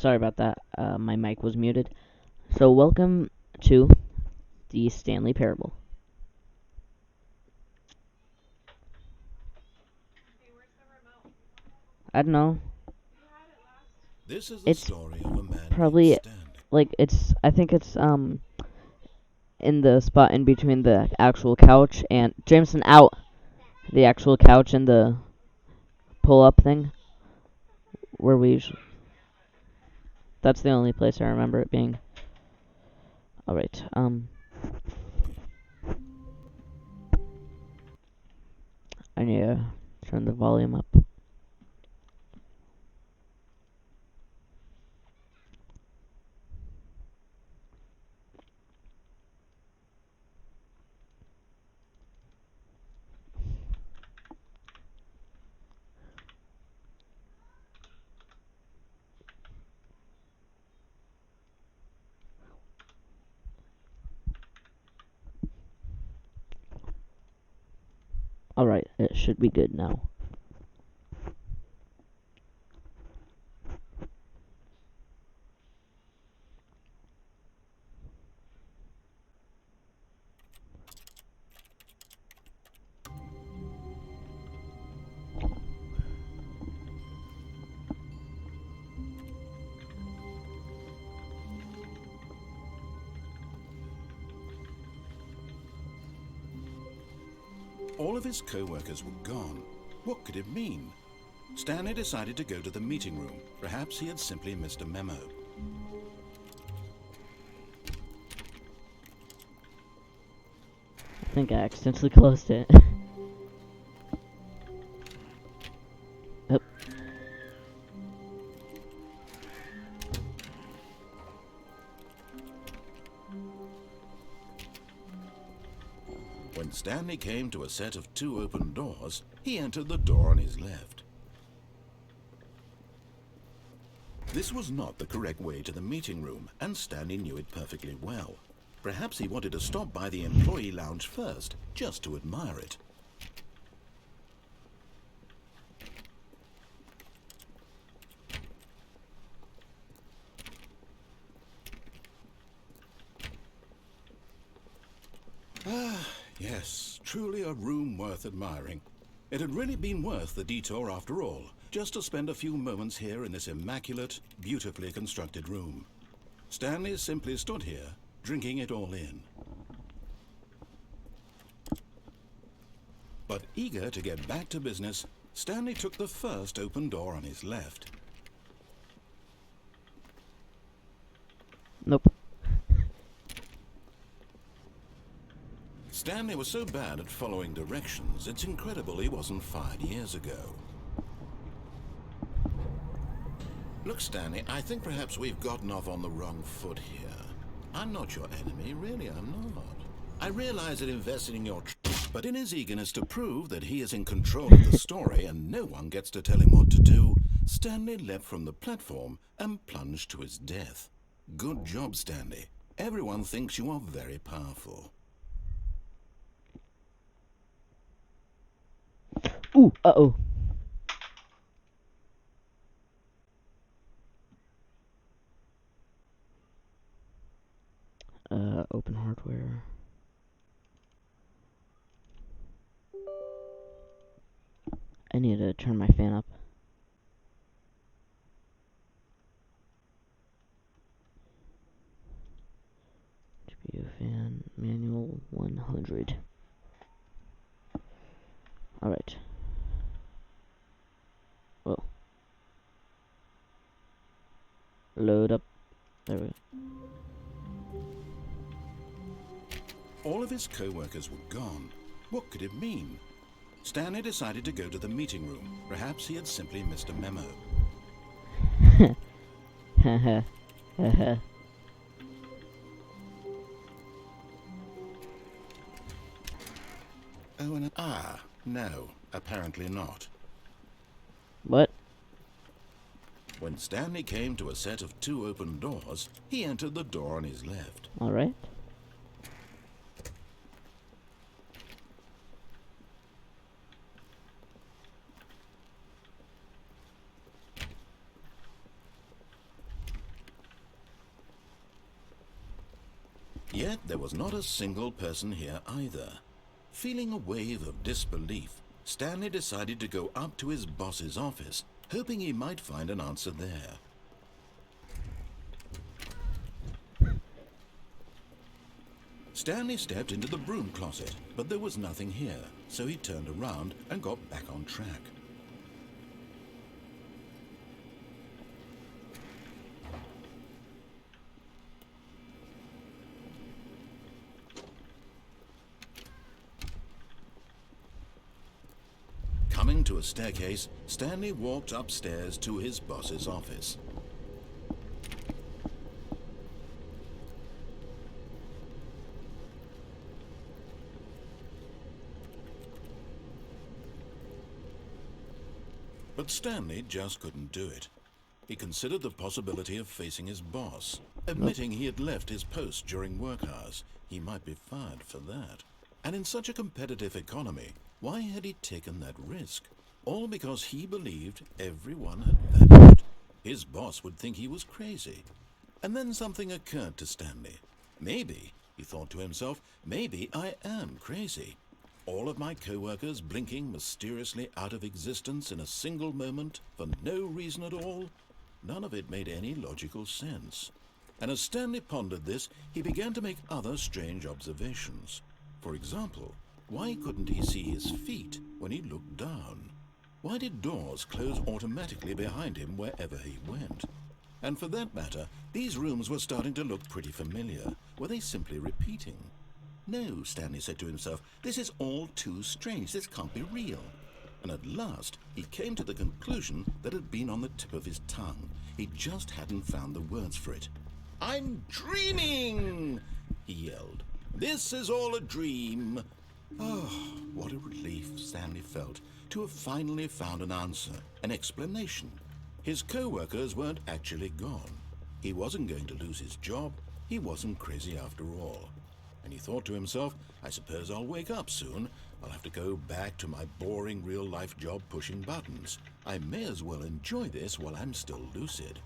sorry about that. My mic was muted. So, welcome to the Stanley Parable. I don't know. This is the It's story of a man probably named Stanley. I think it's in the spot in between the actual couch and Jameson out. The actual couch and the pull-up thing where we usually, that's the only place I remember it being. All right. I need to turn the volume up. All right, it should be good now. All of his co-workers were gone. What could it mean? Stanley decided to go to the meeting room. Perhaps he had simply missed a memo. I think I accidentally closed it. Oh. When Stanley came to a set of 2 open doors, he entered the door on his left. This was not the correct way to the meeting room, and Stanley knew it perfectly well. Perhaps he wanted to stop by the employee lounge first, just to admire it. Yes, truly a room worth admiring. It had really been worth the detour after all, just to spend a few moments here in this immaculate, beautifully constructed room. Stanley simply stood here, drinking it all in. But eager to get back to business, Stanley took the first open door on his left. Nope. Stanley was so bad at following directions, it's incredible he wasn't fired years ago. Look, Stanley, I think perhaps we've gotten off on the wrong foot here. I'm not your enemy, really, I'm not. I realize that investing in your but in his eagerness to prove that he is in control of the story and no one gets to tell him what to do, Stanley leapt from the platform and plunged to his death. Good job, Stanley. Everyone thinks you are very powerful. Ooh, uh-oh. Open hardware. I need to turn my fan up. GPU fan, manual 100. Alright. Well. Load up. There we go. All of his co-workers were gone. What could it mean? Stanley decided to go to the meeting room. Perhaps he had simply missed a memo. Oh, and no, apparently not. What? When Stanley came to a set of 2 open doors, he entered the door on his left. Alright. Yet there was not a single person here either. Feeling a wave of disbelief, Stanley decided to go up to his boss's office, hoping he might find an answer there. Stanley stepped into the broom closet, but there was nothing here, so he turned around and got back on track. Coming to a staircase, Stanley walked upstairs to his boss's office. But Stanley just couldn't do it. He considered the possibility of facing his boss, admitting he had left his post during work hours. He might be fired for that. And in such a competitive economy, why had he taken that risk? All because he believed everyone had vanished. His boss would think he was crazy. And then something occurred to Stanley. Maybe, he thought to himself, maybe I am crazy. All of my co-workers blinking mysteriously out of existence in a single moment for no reason at all? None of it made any logical sense. And as Stanley pondered this, he began to make other strange observations. For example, why couldn't he see his feet when he looked down? Why did doors close automatically behind him wherever he went? And for that matter, these rooms were starting to look pretty familiar. Were they simply repeating? No, Stanley said to himself, this is all too strange. This can't be real. And at last, he came to the conclusion that had been on the tip of his tongue. He just hadn't found the words for it. "I'm dreaming!" he yelled. "This is all a dream." Oh, what a relief Stanley felt to have finally found an answer, an explanation. His co-workers weren't actually gone. He wasn't going to lose his job. He wasn't crazy after all. And he thought to himself, I suppose I'll wake up soon. I'll have to go back to my boring real-life job pushing buttons. I may as well enjoy this while I'm still lucid.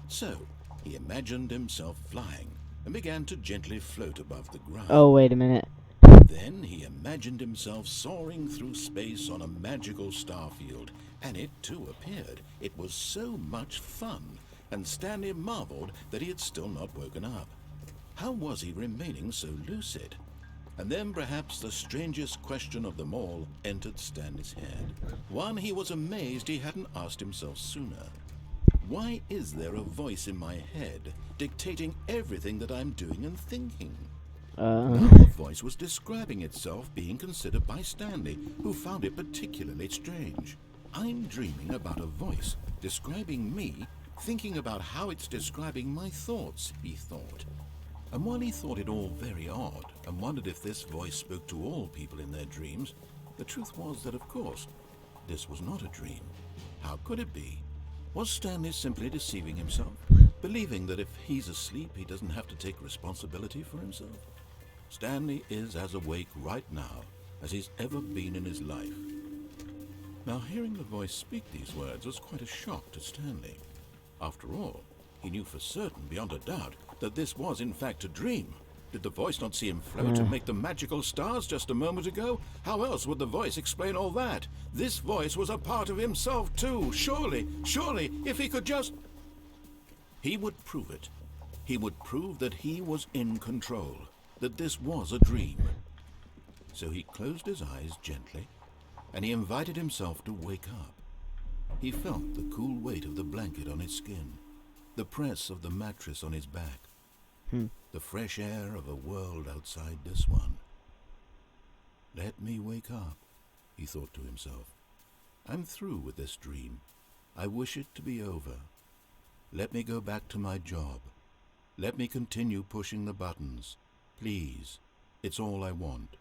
So, he imagined himself flying and began to gently float above the ground. Oh, wait a minute. Then he imagined himself soaring through space on a magical starfield, and it too appeared. It was so much fun, and Stanley marveled that he had still not woken up. How was he remaining so lucid? And then perhaps the strangest question of them all entered Stanley's head. One he was amazed he hadn't asked himself sooner. Why is there a voice in my head dictating everything that I'm doing and thinking? Now the voice was describing itself being considered by Stanley, who found it particularly strange. I'm dreaming about a voice describing me, thinking about how it's describing my thoughts, he thought. And while he thought it all very odd and wondered if this voice spoke to all people in their dreams, the truth was that, of course, this was not a dream. How could it be? Was Stanley simply deceiving himself, believing that if he's asleep he doesn't have to take responsibility for himself? Stanley is as awake right now as he's ever been in his life. Now, hearing the voice speak these words was quite a shock to Stanley. After all, he knew for certain, beyond a doubt, that this was in fact a dream. Did the voice not see him float and make the magical stars just a moment ago? How else would the voice explain all that? This voice was a part of himself too. Surely, if he could just... He would prove it. He would prove that he was in control, that this was a dream. So he closed his eyes gently, and he invited himself to wake up. He felt the cool weight of the blanket on his skin, the press of the mattress on his back, the fresh air of a world outside this one. Let me wake up, he thought to himself. I'm through with this dream. I wish it to be over. Let me go back to my job. Let me continue pushing the buttons. Please, it's all I want.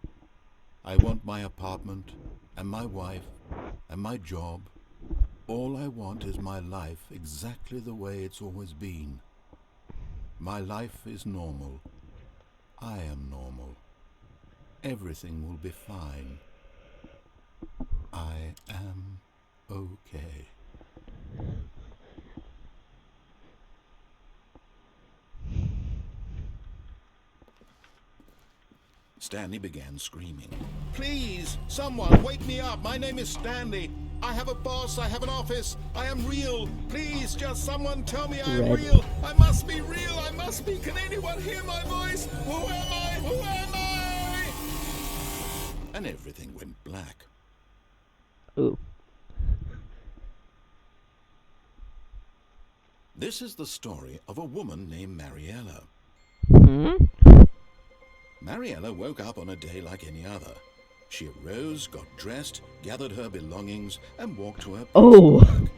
I want my apartment, and my wife, and my job. All I want is my life exactly the way it's always been. My life is normal. I am normal. Everything will be fine. I am okay. Stanley began screaming. Please, someone, wake me up. My name is Stanley. I have a boss. I have an office. I am real. Please, just someone tell me I am Red. real. I must be real. I must be. Can anyone hear my voice? Who am I? Who am I? And everything went black. Ooh. This is the story of a woman named Mariella. Mariella woke up on a day like any other. She arose, got dressed, gathered her belongings, and walked to her place of work.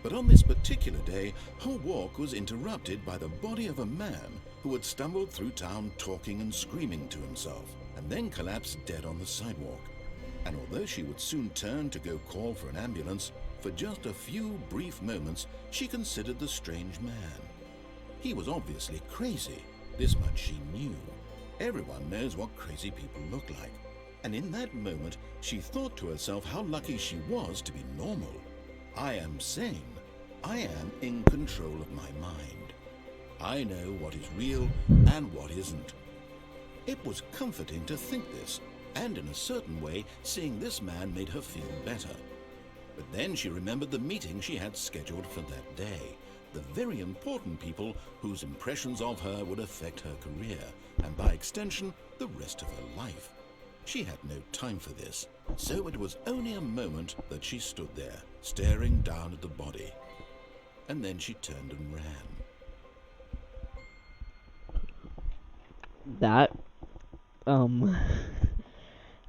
But on this particular day, her walk was interrupted by the body of a man who had stumbled through town talking and screaming to himself, and then collapsed dead on the sidewalk. And although she would soon turn to go call for an ambulance, for just a few brief moments she considered the strange man. He was obviously crazy, this much she knew. Everyone knows what crazy people look like. And in that moment, she thought to herself how lucky she was to be normal. I am sane. I am in control of my mind. I know what is real and what isn't. It was comforting to think this, and in a certain way, seeing this man made her feel better. But then she remembered the meeting she had scheduled for that day. The very important people whose impressions of her would affect her career, and by extension, the rest of her life. She had no time for this, so it was only a moment that she stood there, staring down at the body. And then she turned and ran. That, I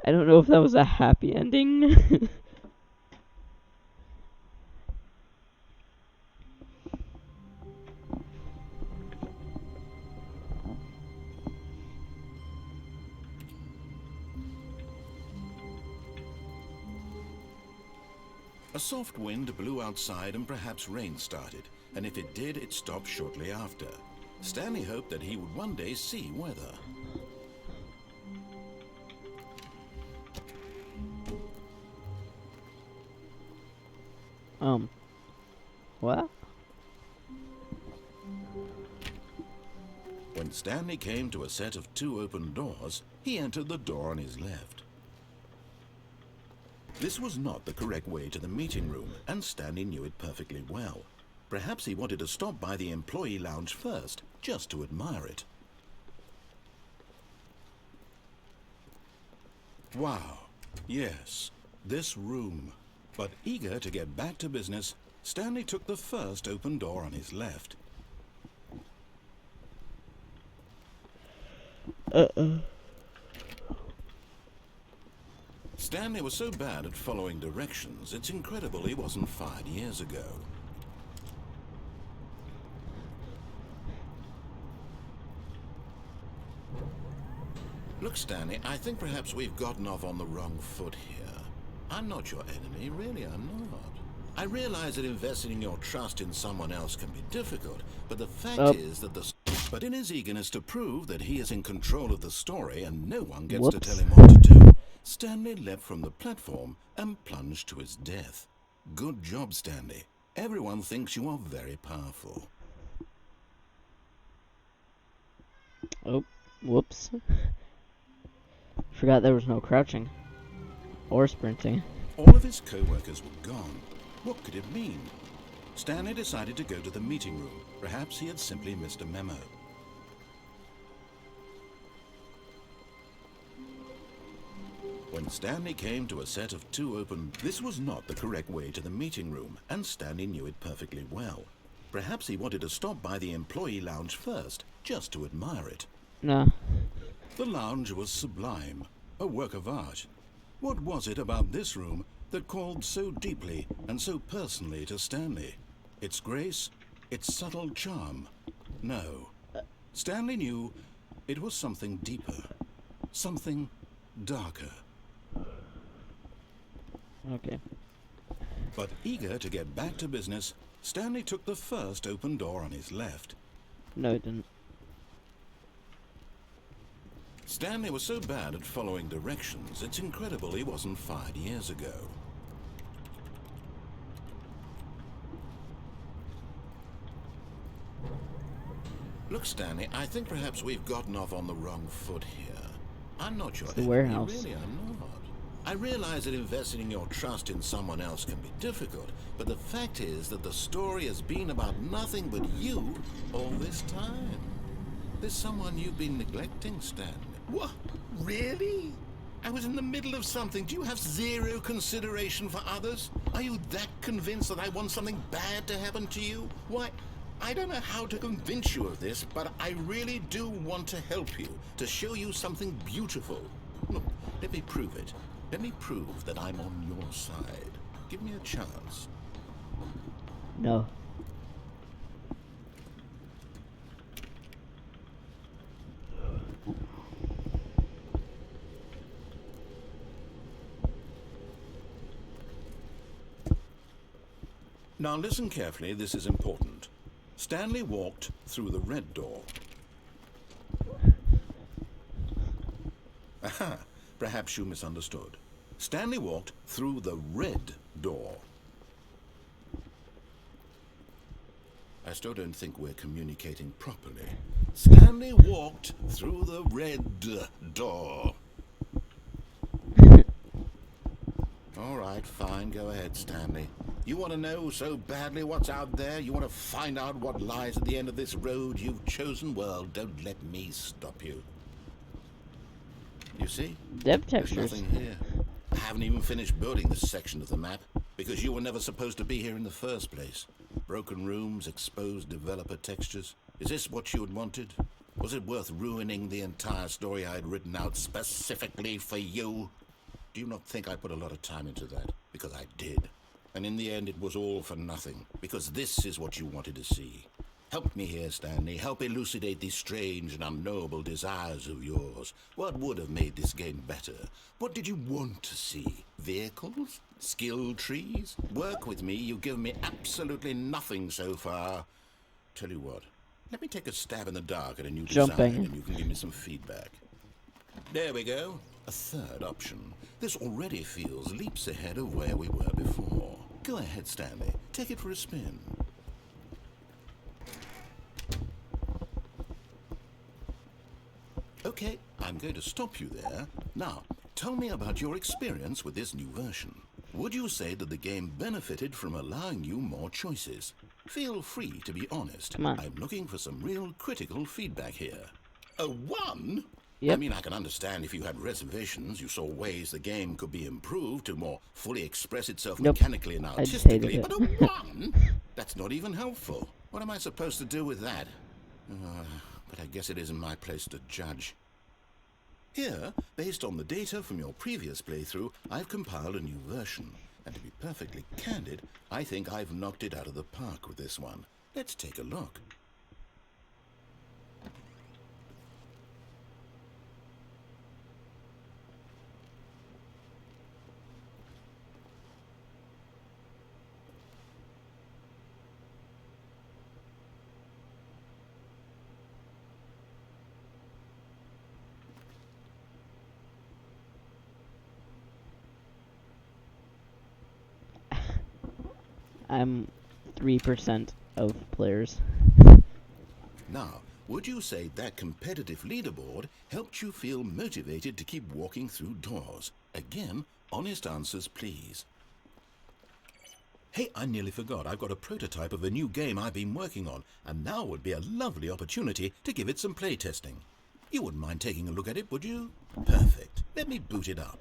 don't know if that was a happy ending. A soft wind blew outside and perhaps rain started, and if it did, it stopped shortly after. Stanley hoped that he would one day see weather. What? When Stanley came to a set of 2 open doors, he entered the door on his left. This was not the correct way to the meeting room, and Stanley knew it perfectly well. Perhaps he wanted to stop by the employee lounge first, just to admire it. Wow, yes, this room. But eager to get back to business, Stanley took the first open door on his left. Stanley was so bad at following directions, it's incredible he wasn't fired years ago. Look, Stanley, I think perhaps we've gotten off on the wrong foot here. I'm not your enemy, really, I'm not. I realize that investing your trust in someone else can be difficult, but the fact is that But in his eagerness to prove that he is in control of the story and no one gets to tell him what to do, Stanley leapt from the platform and plunged to his death. Good job, Stanley. Everyone thinks you are very powerful. Oh, whoops. Forgot there was no crouching. Or sprinting. All of his co-workers were gone. What could it mean? Stanley decided to go to the meeting room. Perhaps he had simply missed a memo. When Stanley came to a set of 2 open... This was not the correct way to the meeting room, and Stanley knew it perfectly well. Perhaps he wanted to stop by the employee lounge first, just to admire it. No. The lounge was sublime, a work of art. What was it about this room that called so deeply and so personally to Stanley? Its grace? Its subtle charm? No. Stanley knew it was something deeper, something darker. Okay. But eager to get back to business, Stanley took the first open door on his left. No, it didn't. Stanley was so bad at following directions, it's incredible he wasn't fired years ago. Look, Stanley, I think perhaps we've gotten off on the wrong foot here. I'm not your It's the enemy, warehouse. really, I'm not. I realize that investing your trust in someone else can be difficult, but the fact is that the story has been about nothing but you all this time. There's someone you've been neglecting, Stanley. What? Really? I was in the middle of something. Do you have zero consideration for others? Are you that convinced that I want something bad to happen to you? Why, I don't know how to convince you of this, but I really do want to help you, to show you something beautiful. Look, let me prove it. Let me prove that I'm on your side. Give me a chance. No. Now listen carefully, this is important. Stanley walked through the red door. Aha, perhaps you misunderstood. Stanley walked through the red door. I still don't think we're communicating properly. Stanley walked through the red door. All right, fine, go ahead, Stanley. You want to know so badly what's out there? You want to find out what lies at the end of this road you've chosen? Well, don't let me stop you. You see? Depth There's textures. nothing here. I haven't even finished building this section of the map, because you were never supposed to be here in the first place. Broken rooms, exposed developer textures. Is this what you had wanted? Was it worth ruining the entire story I had written out specifically for you? Do you not think I put a lot of time into that? Because I did. And in the end, it was all for nothing, because this is what you wanted to see. Help me here, Stanley. Help elucidate these strange and unknowable desires of yours. What would have made this game better? What did you want to see? Vehicles? Skill trees? Work with me. You've given me absolutely nothing so far. Tell you what, let me take a stab in the dark at a new Jumping. design, and you can give me some feedback. There we go. A third option. This already feels leaps ahead of where we were before. Go ahead, Stanley. Take it for a spin. Okay, I'm going to stop you there. Now, tell me about your experience with this new version. Would you say that the game benefited from allowing you more choices? Feel free to be honest. Come on. I'm looking for some real critical feedback here. A 1? Yep. I mean, I can understand if you had reservations, you saw ways the game could be improved to more fully express itself Nope. mechanically and I just hated artistically, it. but a 1? That's not even helpful. What am I supposed to do with that? But I guess it isn't my place to judge. Here, based on the data from your previous playthrough, I've compiled a new version. And to be perfectly candid, I think I've knocked it out of the park with this one. Let's take a look. I'm 3% of players. Now, would you say that competitive leaderboard helped you feel motivated to keep walking through doors? Again, honest answers, please. Hey, I nearly forgot. I've got a prototype of a new game I've been working on, and now would be a lovely opportunity to give it some playtesting. You wouldn't mind taking a look at it, would you? Perfect. Let me boot it up.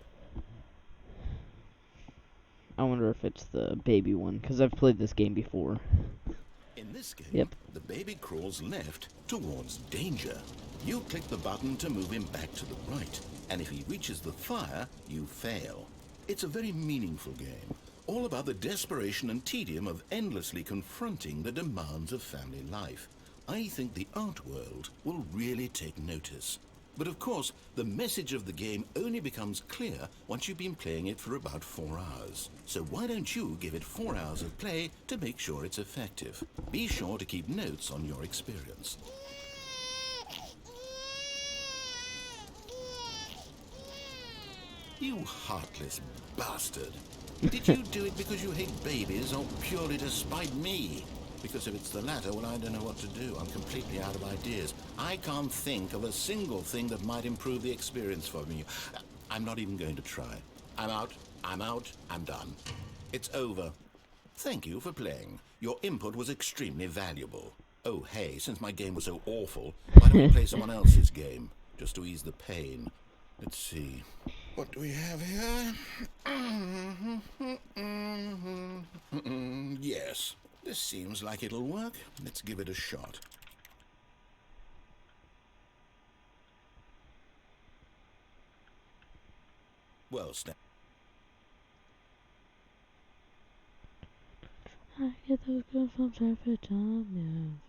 I wonder if it's the baby one, because I've played this game before. In this game, Yep. the baby crawls left towards danger. You click the button to move him back to the right, and if he reaches the fire, you fail. It's a very meaningful game, all about the desperation and tedium of endlessly confronting the demands of family life. I think the art world will really take notice. But of course, the message of the game only becomes clear once you've been playing it for about 4 hours. So why don't you give it 4 hours of play to make sure it's effective? Be sure to keep notes on your experience. You heartless bastard. Did you do it because you hate babies or purely to spite me? Because if it's the latter, well, I don't know what to do. I'm completely out of ideas. I can't think of a single thing that might improve the experience for me. I'm not even going to try. I'm out. I'm out. I'm done. It's over. Thank you for playing. Your input was extremely valuable. Oh, hey, since my game was so awful, why don't we play someone else's game? Just to ease the pain. Let's see. What do we have here? Yes. This seems like it'll work. Let's give it a shot. Well, I get those goosebumps every time.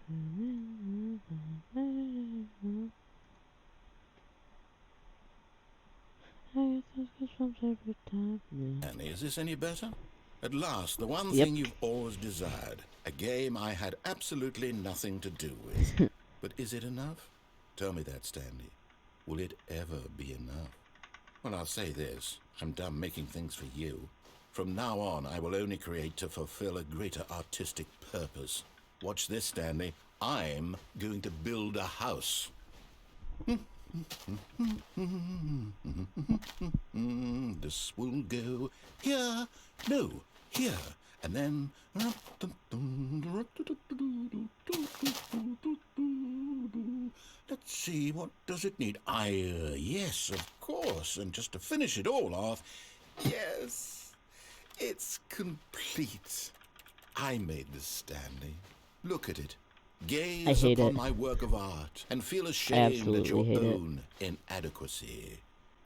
I get those goosebumps every time. Stanley, is this any better? At last, the one Yep. thing you've always desired. A game I had absolutely nothing to do with. But is it enough? Tell me that, Stanley. Will it ever be enough? Well, I'll say this. I'm done making things for you. From now on, I will only create to fulfill a greater artistic purpose. Watch this, Stanley. I'm going to build a house. This will go here, no, here, and then. Let's see, what does it need? Yes, of course, and just to finish it all off, yes, it's complete. I made this, Stanley. Look at it. I Gaze hate upon it. my work of art and feel ashamed at your absolutely hate it. own inadequacy.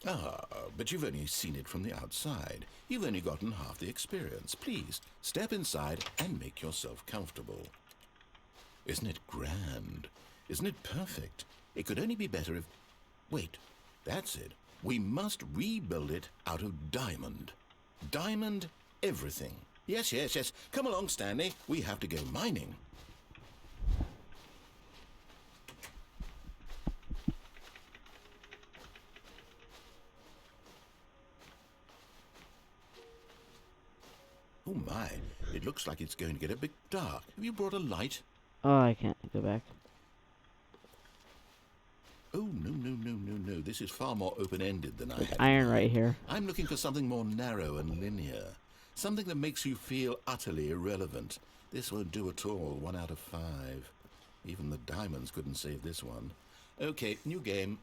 Ah, but you've only seen it from the outside. You've only gotten half the experience. Please, step inside and make yourself comfortable. Isn't it grand? Isn't it perfect? It could only be better if... Wait, that's it. We must rebuild it out of diamond. Diamond everything. Yes, yes, yes. Come along, Stanley. We have to go mining. Oh my, it looks like it's going to get a bit dark. Have you brought a light? Oh, I can't go back. Oh, no. This is far more open-ended than I There's had. iron right here. I'm looking for something more narrow and linear. Something that makes you feel utterly irrelevant. This won't do at all. 1 out of 5. Even the diamonds couldn't save this one. Okay, new game.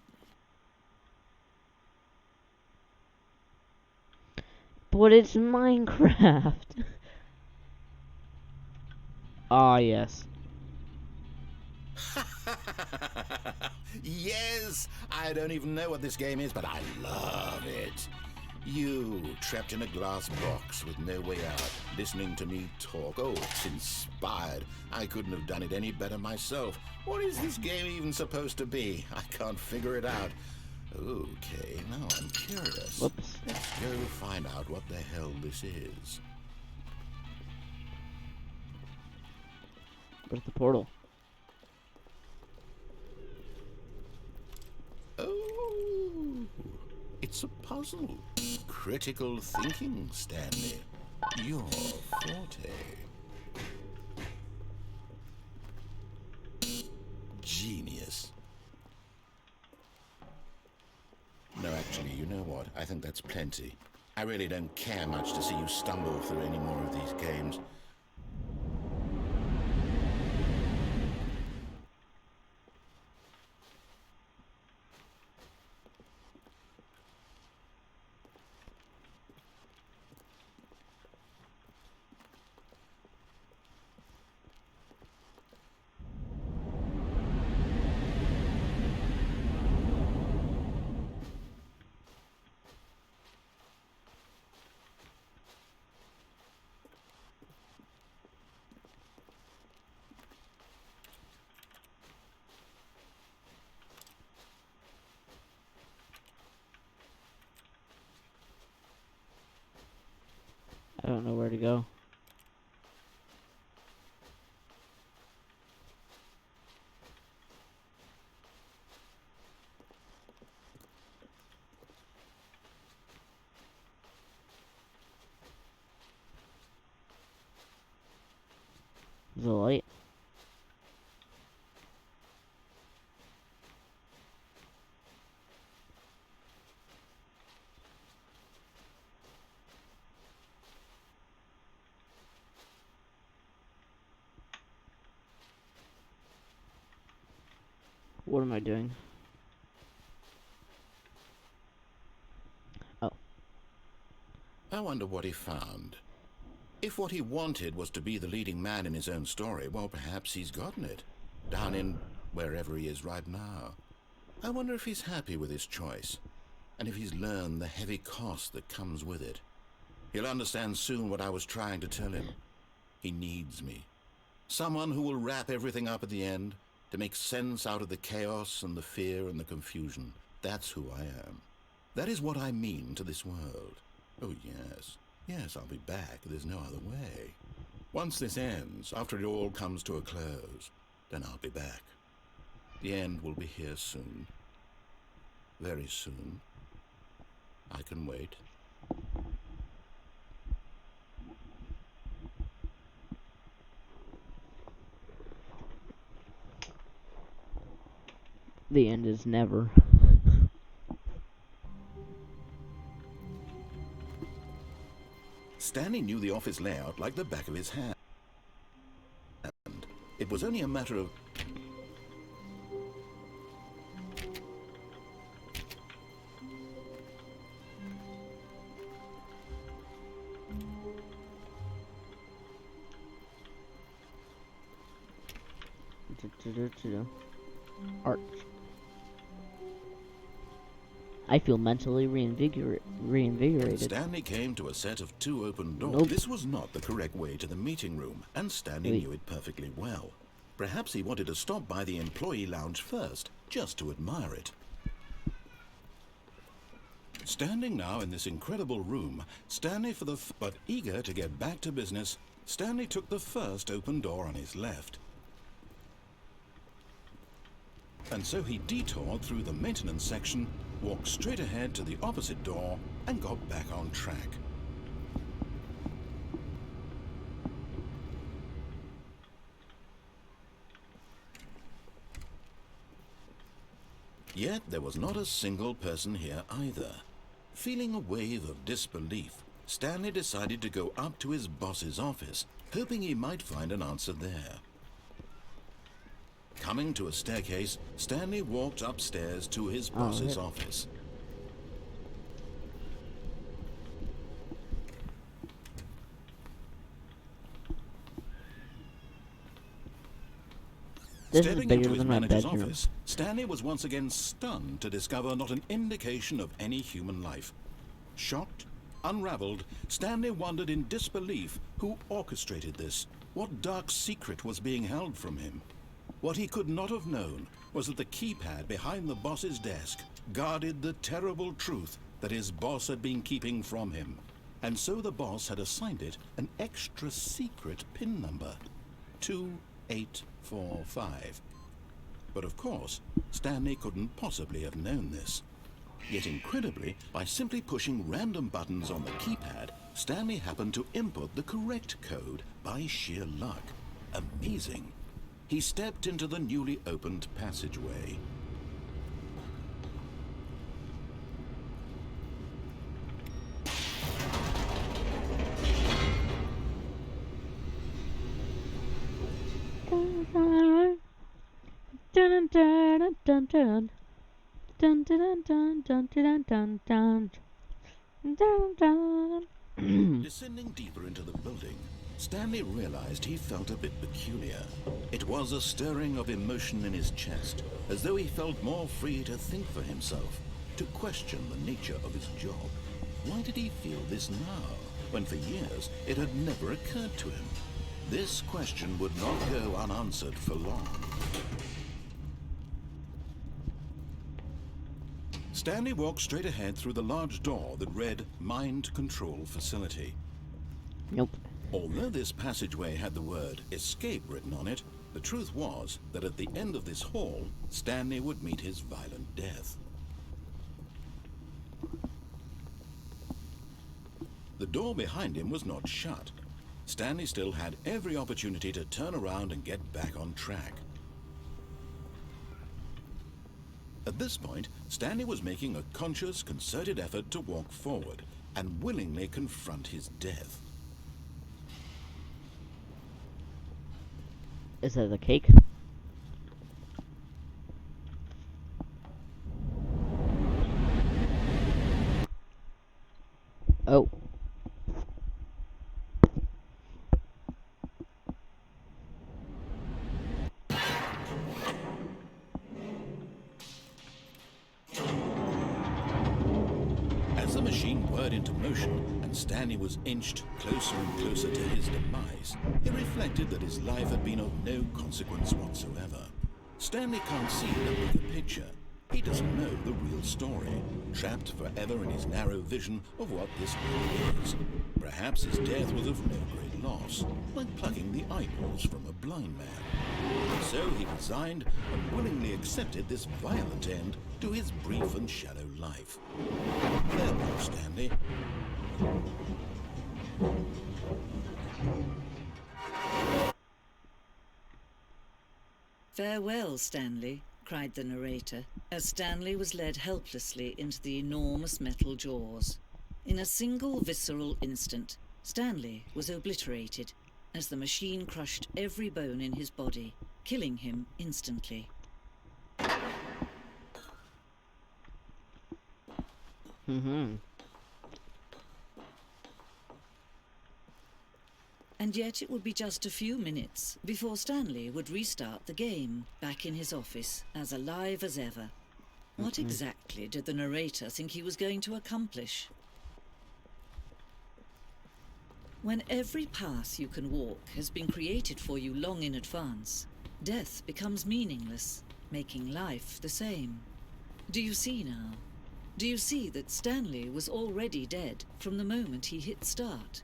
But it's Minecraft. Ah, yes. Yes! I don't even know what this game is, but I love it. You, trapped in a glass box with no way out, listening to me talk. Oh, it's inspired. I couldn't have done it any better myself. What is this game even supposed to be? I can't figure it out. Okay, now I'm curious. Whoops. Let's go find out what the hell this is. Where's the portal? Oh, it's a puzzle. Critical thinking, Stanley. Your forte. Genius. No, actually, you know what? I think that's plenty. I really don't care much to see you stumble through any more of these games. I don't know where to go. There's a light. What am I doing? Oh. I wonder what he found. If what he wanted was to be the leading man in his own story, well, perhaps he's gotten it. Down in wherever he is right now. I wonder if he's happy with his choice, and if he's learned the heavy cost that comes with it. He'll understand soon what I was trying to tell him. He needs me. Someone who will wrap everything up at the end, to make sense out of the chaos and the fear and the confusion. That's who I am. That is what I mean to this world. Oh, yes. Yes, I'll be back. There's no other way. Once this ends, after it all comes to a close, then I'll be back. The end will be here soon. Very soon. I can wait. The end is never. Stanley knew the office layout like the back of his hand. It was only a matter of... Arch. I feel mentally reinvigorated. Stanley came to a set of 2 open doors. Nope. This was not the correct way to the meeting room, and Stanley knew it perfectly well. Perhaps he wanted to stop by the employee lounge first, just to admire it. Standing now in this incredible room, but eager to get back to business, Stanley took the first open door on his left. And so he detoured through the maintenance section, walked straight ahead to the opposite door, and got back on track. Yet there was not a single person here either. Feeling a wave of disbelief, Stanley decided to go up to his boss's office, hoping he might find an answer there. Coming to a staircase, Stanley walked upstairs to his boss's office. This is Stepping bigger into his than my manager's bedroom. office, Stanley was once again stunned to discover not an indication of any human life. Shocked, unraveled, Stanley wondered in disbelief who orchestrated this. What dark secret was being held from him? What he could not have known was that the keypad behind the boss's desk guarded the terrible truth that his boss had been keeping from him. And so the boss had assigned it an extra secret PIN number, 2845. But of course, Stanley couldn't possibly have known this. Yet incredibly, by simply pushing random buttons on the keypad, Stanley happened to input the correct code by sheer luck. Amazing. He stepped into the newly opened passageway. Descending deeper into the building, Stanley realized he felt a bit peculiar. It was a stirring of emotion in his chest, as though he felt more free to think for himself, to question the nature of his job. Why did he feel this now, when for years it had never occurred to him? This question would not go unanswered for long. Stanley walked straight ahead through the large door that read Mind Control Facility. Nope. Although this passageway had the word escape written on it, the truth was that at the end of this hall, Stanley would meet his violent death. The door behind him was not shut. Stanley still had every opportunity to turn around and get back on track. At this point, Stanley was making a conscious, concerted effort to walk forward and willingly confront his death. Is that the cake? word into motion and Stanley was inched closer and closer to his demise, he reflected that his life had been of no consequence whatsoever. Stanley can't see the bigger picture. He doesn't know the real story, trapped forever in his narrow vision of what this world is. Perhaps his death was of no great loss, like plucking the eyeballs from a blind man. So he resigned and willingly accepted this violent end to his brief and shallow life. Farewell, Stanley. "Farewell, Stanley," cried the narrator, as Stanley was led helplessly into the enormous metal jaws. In a single visceral instant, Stanley was obliterated, as the machine crushed every bone in his body, killing him instantly. And yet it would be just a few minutes before Stanley would restart the game, back in his office, as alive as ever. What exactly did the narrator think he was going to accomplish? When every path you can walk has been created for you long in advance, death becomes meaningless, making life the same. Do you see now? Do you see that Stanley was already dead from the moment he hit start?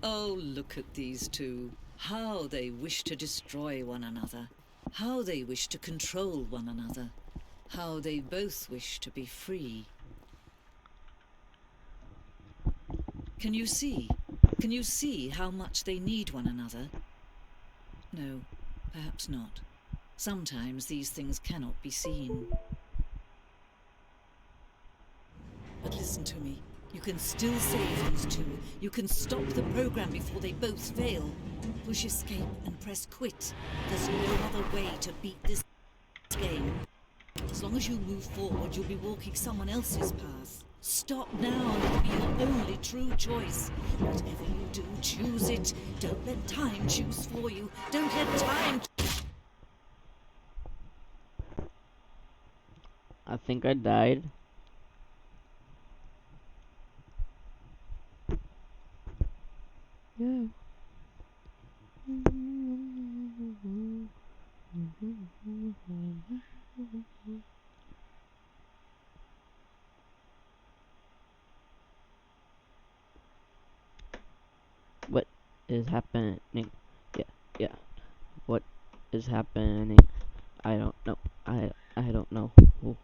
Oh, look at these two. How they wish to destroy one another. How they wish to control one another. How they both wish to be free. Can you see? Can you see how much they need one another? No, perhaps not. Sometimes these things cannot be seen. But listen to me. You can still save these two. You can stop the program before they both fail. Push escape and press quit. There's no other way to beat this game. As long as you move forward, you'll be walking someone else's path. Stop now and it'll be your only true choice. Whatever you do, choose it. Don't let time choose for you. Don't let time... I think I died. Yeah. What is happening? Yeah. What is happening? I don't know. I don't know. Who.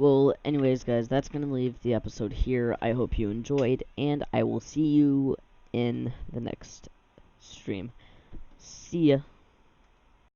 Well, anyways, guys, that's gonna leave the episode here. I hope you enjoyed, and I will see you in the next stream. See ya.